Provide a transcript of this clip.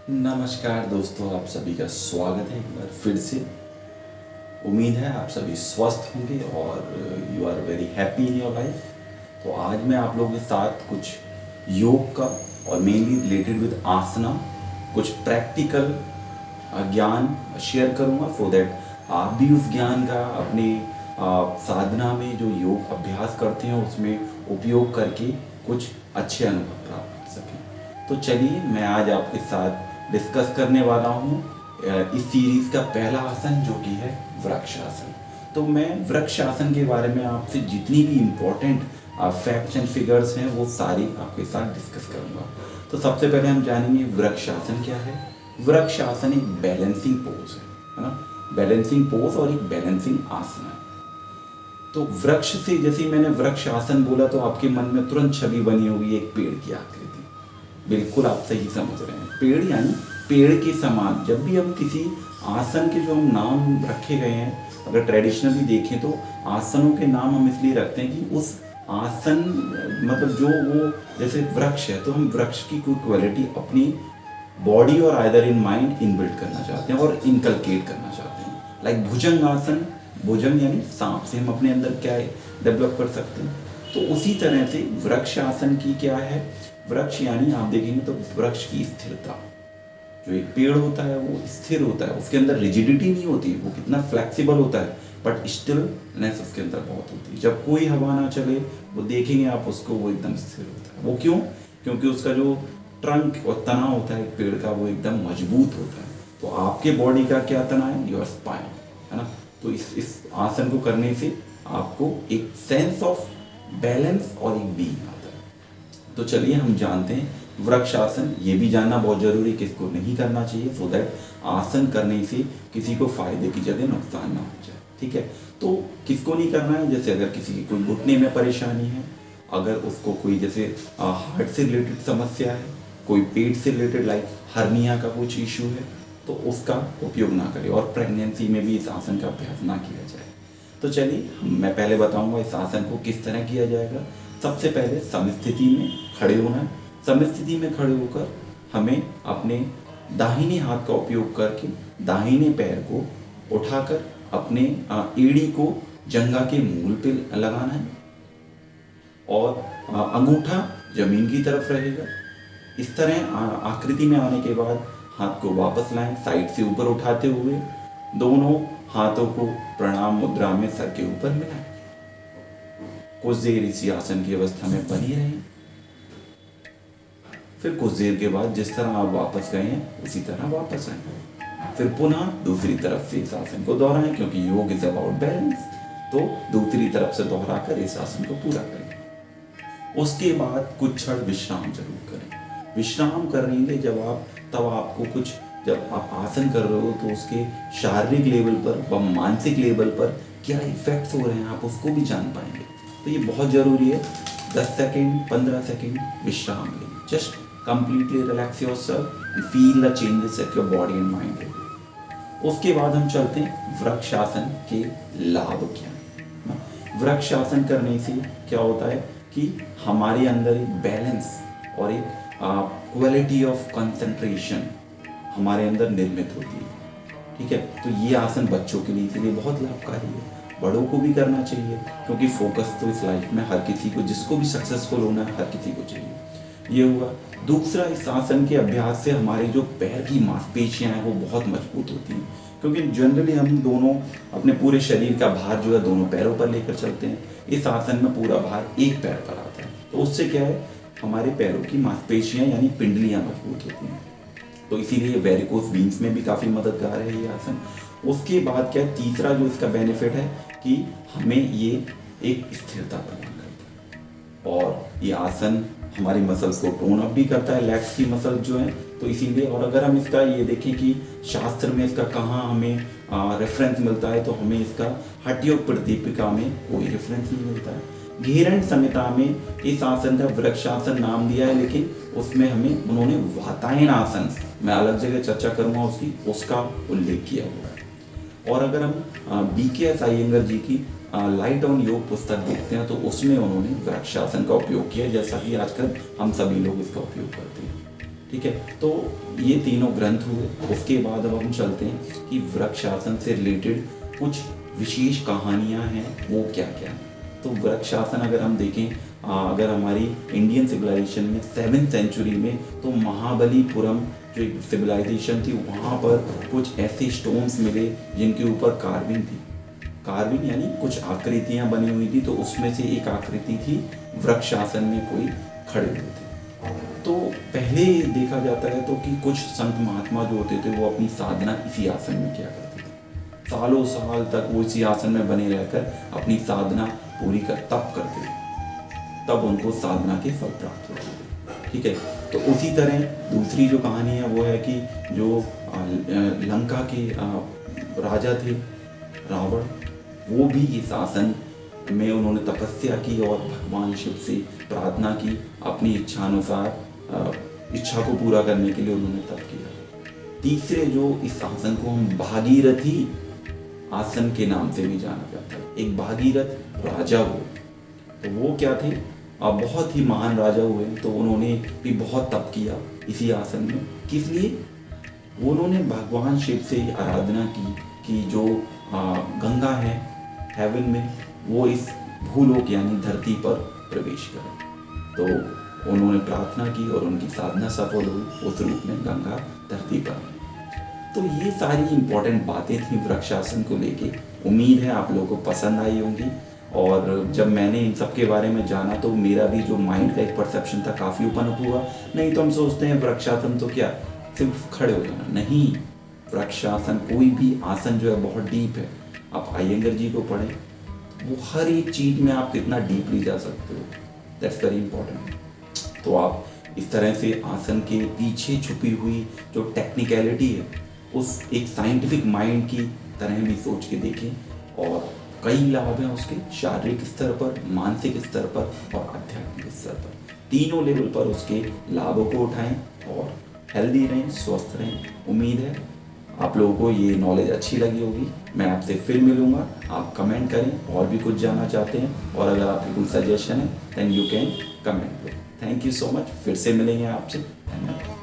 नमस्कार दोस्तों, आप सभी का स्वागत है एक बार फिर से। उम्मीद है आप सभी स्वस्थ होंगे और you are very happy in your life. तो आज मैं आप लोगों के साथ कुछ योग का और मेनली रिलेटेड विद आसना कुछ प्रैक्टिकल ज्ञान शेयर करूंगा, सो दैट आप भी उस ज्ञान का अपने साधना में जो योग अभ्यास करते हैं उसमें उपयोग करके कुछ अच्छे अनुभव प्राप्त कर सकें। तो चलिए, मैं आज आपके साथ डिस्कस करने वाला हूँ इस सीरीज का पहला आसन, जो कि है वृक्षासन। तो मैं वृक्षासन के बारे में आपसे जितनी भी इम्पोर्टेंट फैक्ट्स एंड फिगर्स हैं वो सारी आपके साथ डिस्कस करूँगा। तो सबसे पहले हम जानेंगे वृक्षासन क्या है। वृक्षासन एक बैलेंसिंग पोज है ना, बैलेंसिंग पोज और एक बैलेंसिंग आसन है। तो वृक्ष से, जैसे मैंने वृक्षासन बोला तो आपके मन में तुरंत छवि बनी होगी एक पेड़ की आकृति। बिल्कुल आप सही समझ रहे हैं, पेड़ यानी पेड़ के समान। जब भी हम किसी आसन के जो हम नाम रखे गए हैं, अगर ट्रेडिशनली देखें तो आसनों के नाम हम इसलिए रखते हैं कि उस आसन मतलब जो वो जैसे वृक्ष है तो हम वृक्ष की कोई क्वालिटी अपनी बॉडी और आइदर इन माइंड इनबिल्ट करना चाहते हैं और इनकलकेट करना चाहते हैं। लाइक भुजंग आसन, भुजंग यानी सांप से हम अपने अंदर क्या डेवलप कर सकते हैं। तो उसी तरह से वृक्ष आसन की क्या है, वृक्ष यानी आप देखेंगे तो वृक्ष की स्थिरता। जो एक पेड़ होता है वो स्थिर होता है, उसके अंदर रिजिडिटी नहीं होती, वो कितना फ्लेक्सिबल होता है, बट स्टिलनेस उसके अंदर बहुत होती है। जब कोई हवा ना चले वो देखेंगे आप उसको, वो एकदम स्थिर होता है। वो क्यों? क्योंकि उसका जो ट्रंक और तना होता है पेड़ का वो एकदम मजबूत होता है। तो आपके बॉडी का क्या तना है? योर स्पाइन, है ना। तो इस आसन को करने से आपको एक सेंस ऑफ बैलेंस और एक बीइंग आता है। तो चलिए हम जानते हैं वृक्षासन। ये भी जानना बहुत जरूरी है कि इसको नहीं करना चाहिए, सो दैट आसन करने से किसी को फायदे की जगह नुकसान ना हो जाए। ठीक है, तो किसको नहीं करना है? जैसे अगर किसी की कोई घुटने में परेशानी है, अगर उसको कोई जैसे हार्ट से रिलेटेड समस्या है, कोई पेट से रिलेटेड लाइक हर्निया का कुछ इशू है, तो उसका उपयोग ना करें। और प्रेगनेंसी में भी इस आसन का अभ्यास ना किया जाए। तो चलिए मैं पहले बताऊंगा इस आसन को किस तरह किया जाएगा। सबसे पहले समस्थिति में खड़े होना है। समस्थिति में खड़े होकर हमें अपने दाहिने हाथ का उपयोग करके दाहिने पैर को उठाकर अपने एड़ी को जंघा के मूल पे लगाना है और अंगूठा जमीन की तरफ रहेगा। इस तरह आकृति में आने के बाद हाथ को वापस लाएं, साइड से ऊपर उठाते हुए दोनों हाथों को प्रणाम मुद्रा में सर के ऊपर मिलाएं। कुछ देर इसी आसन की अवस्था में बनी रहें। फिर कुछ देर के बाद जिस तरह आप वापस गए हैं उसी तरह वापस आए। फिर पुनः दूसरी तरफ से इस आसन को दोहराएं, क्योंकि योग इज अबाउट बैलेंस। तो दूसरी तरफ से दोहराकर इस आसन को पूरा करें। उसके बाद कुछ क्षण विश्राम जरूर करें। विश्राम करेंगे जब आप, तब आपको कुछ, जब आप आसन कर रहे हो तो उसके शारीरिक लेवल पर व मानसिक लेवल पर क्या इफेक्ट्स हो रहे हैं आप उसको भी जान पाएंगे। तो ये बहुत जरूरी है। 10 सेकेंड 15 सेकेंड विश्राम लें। Just completely relax yourself and feel the changes at your body and mind. उसके बाद हम चलते हैं वृक्षासन के लाभ क्या है। वृक्षासन करने से क्या होता है कि हमारे अंदर एक बैलेंस और एक क्वालिटी ऑफ कंसंट्रेशन हमारे अंदर निर्मित होती है। ठीक है, तो ये आसन बच्चों के लिए इसलिए बहुत लाभकारी है, बड़ों को भी करना चाहिए, क्योंकि फोकस तो इस लाइफ में हर किसी को, जिसको भी सक्सेसफुल होना है, हर किसी को चाहिए। ये हुआ। दूसरा, इस आसन के अभ्यास से हमारे जो पैर की मांसपेशियां हैं वो बहुत मजबूत होती हैं, क्योंकि जनरली हम दोनों अपने पूरे शरीर का भार जो है दोनों पैरों पर लेकर चलते हैं। इस आसन में पूरा भार एक पैर पर आता है, तो उससे क्या है, हमारे पैरों की मांसपेशियां यानी पिंडलियां मजबूत होती हैं। तो इसीलिए वेरिकोस वीन्स में भी काफ़ी मददगार है ये आसन। उसके बाद क्या, तीसरा जो इसका बेनिफिट है कि हमें ये एक स्थिरता प्रदान करता है और ये आसन हमारी मसल्स को टोन अप भी करता है, लेग्स की मसल्स जो हैं। तो इसीलिए, और अगर हम इसका ये देखें कि शास्त्र में इसका कहाँ हमें रेफरेंस मिलता है, तो हमें इसका हठयोग प्रदीपिका में कोई रेफरेंस नहीं मिलता है। घेरण संहिता में इस आसन का वृक्षासन नाम दिया है, लेकिन उसमें हमें उन्होंने वातायन आसन, मैं अलग जगह चर्चा करूंगा उसका उल्लेख किया हुआ है। और अगर हम BKS अयंगर जी की लाइट ऑन योग पुस्तक देखते हैं तो उसमें उन्होंने वृक्षासन का उपयोग किया, जैसा कि आजकल हम सभी लोग इसका उपयोग करते हैं। ठीक है, तो ये तीनों ग्रंथ हुए। उसके बाद अब हम चलते हैं कि वृक्ष आसन से रिलेटेड कुछ विशेष कहानियाँ हैं, वो क्या क्या हैं। तो वृक्ष आसन अगर हम देखें, अगर हमारी इंडियन सिविलाइजेशन में 7th सेंचुरी में, तो महाबलीपुरम जो एक सिविलाइजेशन थी, वहाँ पर कुछ ऐसे स्टोन्स मिले जिनके ऊपर कार्विंग थी। कार्विंग यानी कुछ आकृतियाँ बनी हुई थी, तो उसमें से एक आकृति थी वृक्ष आसन में कोई खड़े हुए थे। तो पहले देखा जाता है तो कि कुछ संत महात्मा जो होते थे वो अपनी साधना इसी आसन में किया करते थे। सालों साल तक वो इसी आसन में बने रहकर अपनी साधना पूरी कर तप करते थे, तब उनको साधना के फल प्राप्त होते थे। ठीक है, तो उसी तरह दूसरी जो कहानी है वो है कि जो लंका के राजा थे रावण, वो भी इस आसन में उन्होंने तपस्या की और भगवान शिव से प्रार्थना की, अपनी इच्छा अनुसार इच्छा को पूरा करने के लिए उन्होंने तप किया। तीसरे जो इस आसन को हम भागीरथी आसन के नाम से भी जाना जाता है। एक भागीरथ राजा हुए, तो वो क्या थे, बहुत ही महान राजा हुए, तो उन्होंने भी बहुत तप किया इसी आसन में। किस लिए? उन्होंने भगवान शिव से आराधना की कि जो गंगा है हेवन में, वो इस भूलोक यानी धरती पर प्रवेश करे। तो उन्होंने प्रार्थना की और उनकी साधना सफल हुई, उस रूप में गंगा धरती पर आई। तो ये सारी इम्पोर्टेंट बातें थी वृक्षासन को लेके। उम्मीद है आप लोगों को पसंद आई होंगी। और जब मैंने इन सब के बारे में जाना तो मेरा भी जो माइंड का एक परसेप्शन था काफ़ी ओपन अप हुआ। नहीं तो हम सोचते हैं वृक्षासन तो क्या सिर्फ खड़े हो जाना, नहीं, वृक्षासन कोई भी आसन जो है बहुत डीप है। आप अयंगर जी को पढ़ें, वो हर एक चीज़ में आप कितना डीपली जा सकते हो, दैट्स वेरी इंपॉर्टेंट। तो आप इस तरह से आसन के पीछे छुपी हुई जो टेक्निकलिटी है उस एक साइंटिफिक माइंड की तरह भी सोच के देखें, और कई लाभ हैं उसके, शारीरिक स्तर पर, मानसिक स्तर पर और आध्यात्मिक स्तर पर, तीनों लेवल पर उसके लाभों को उठाएं और हेल्दी रहें, स्वस्थ रहें। उम्मीद है आप लोगों को ये नॉलेज अच्छी लगी होगी। मैं आपसे फिर मिलूँगा, आप कमेंट करें और भी कुछ जानना चाहते हैं, और अगर आपकी कोई सजेशन है then you can comment. Thank you so much, फिर से मिलेंगे आपसे, धन्यवाद।